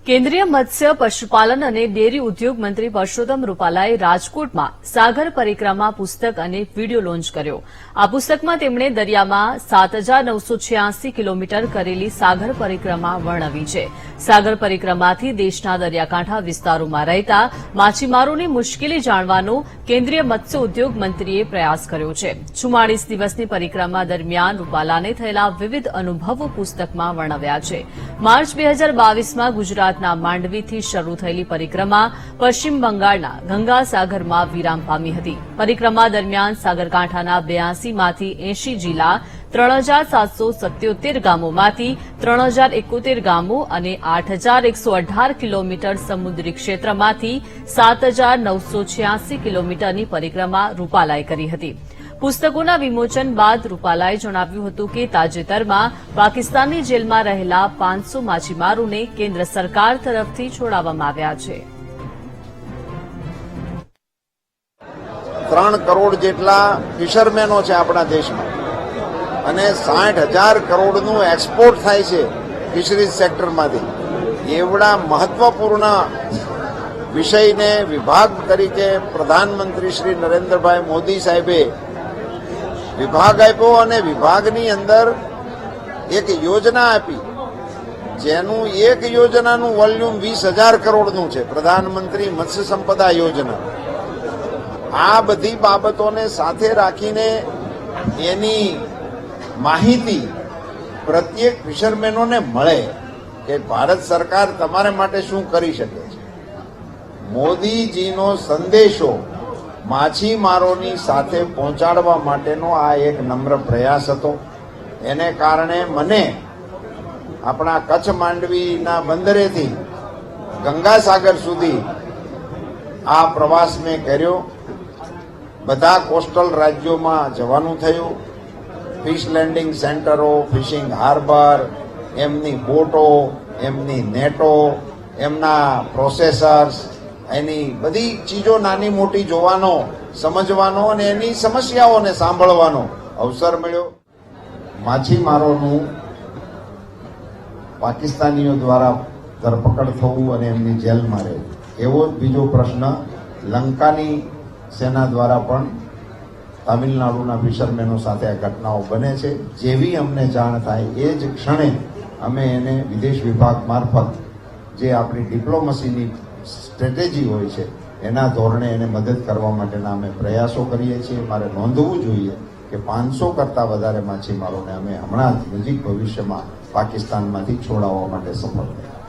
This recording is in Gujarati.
કેન્દ્રીય મત્સ્ય પશુપાલન અને ડેરી ઉદ્યોગ મંત્રી પરસોત્તમ રૂપાલાએ રાજકોટમાં સાગર પરિક્રમા પુસ્તક અને વિડીયો લોન્ચ કર્યો। આ પુસ્તકમાં તેમણે દરિયામાં 7,986 કિલોમીટર કરેલી સાગર પરિક્રમા વર્ણવી છે। સાગર પરિક્રમાથી દેશના દરિયાકાંઠા વિસ્તારોમાં રહેતા માછીમારોની મુશ્કેલી જાણવાનો કેન્દ્રીય મત્સ્ય ઉદ્યોગ મંત્રીએ પ્રયાસ કર્યો છે। 44 દિવસની પરિક્રમા દરમિયાન રૂપાલાને થયેલા વિવિધ અનુભવો પુસ્તકમાં વર્ણવ્યા છે। માર્ચ 2022માં ગુજરાતના માંડવીથી શરૂ થયેલી પરિક્રમા પશ્ચિમ બંગાળના ગંગાસાગરમાં વિરામ પામી હતી। પરિક્રમા દરમિયાન સાગરકાંઠાના 82માંથી 80 જિલ્લા, 3,777 ગામોમાંથી 3,071 ગામો અને 8,118 કિલોમીટર સમુદ્રી ક્ષેત્રમાંથી 7,986 કિલોમીટરની પરિક્રમા રૂપાલાએ કરી હતી। પુસ્તકોના વિમોચન બાદ રૂપાલાએ જણાવ્યું હતું કે તાજેતરમાં પાકિસ્તાનની જેલમાં રહેલા 500 માછીમારોને કેન્દ્ર સરકાર તરફથી છોડાવવામાં આવ્યા છે। 3 કરોડ જેટલા ફિશરમેનો છે આપણા દેશમાં અને 60,000 કરોડનું એક્સપોર્ટ થાય છે ફિશરીઝ સેક્ટરમાંથી। એવડા મહત્વપૂર્ણ વિષયને વિભાગ તરીકે પ્રધાનમંત્રી શ્રી નરેન્દ્રભાઈ મોદી સાહેબે વિભાગ આપ્યો અને વિભાગની અંદર એક યોજના આપી, જેનું એક યોજનાનું વોલ્યુમ 20,000 કરોડનું છે, પ્રધાનમંત્રી મત્સ્ય સંપદા યોજના। આ બધી બાબતોને સાથે રાખીને એની માહિતી પ્રત્યેક ફિશરમેનોને મળે કે ભારત સરકાર તમારા માટે શું કરી શકે છે। મોદીજીનો સંદેશો માછીમારોની સાથે પહોંચાડવા માટેનો આ એક નમ્ર પ્રયાસ હતો। એને કારણે મને આપણા કચ્છ માંડવીના બંદરેથી ગંગાસાગર સુધી આ પ્રવાસ મેં કર્યો। બધા કોસ્ટલ રાજ્યોમાં જવાનું થયું। ફિશ લેન્ડિંગ સેન્ટરો, ફિશિંગ હાર્બર, એમની બોટો, એમની નેટો, એમના પ્રોસેસર્સ, એની બધી ચીજો નાની મોટી જોવાનો, સમજવાનો અને એની સમસ્યાઓને સાંભળવાનો અવસર મળ્યો। માછીમારોનું પાકિસ્તાનીઓ દ્વારા ધરપકડ થવું અને એમની જેલમાં રહેવું, એવો જ બીજો પ્રશ્ન લંકાની સેના દ્વારા પણ તામિલનાડુના ફિશરમેનો સાથે આ ઘટનાઓ બને છે। જેવી અમને જાણ થાય એ જ ક્ષણે અમે એને વિદેશ વિભાગ મારફત જે આપણી ડિપ્લોમસીની સ્ટ્રેટેજી હોય છે એના ધોરણે એને મદદ કરવા માટેના અમે પ્રયાસો કરીએ છીએ। મારે નોંધવું જોઈએ કે 500 કરતાં વધારે માછીમારોને અમે હમણાં જ નજીક ભવિષ્યમાં પાકિસ્તાનમાંથી છોડાવવા માટે સફળ થયા।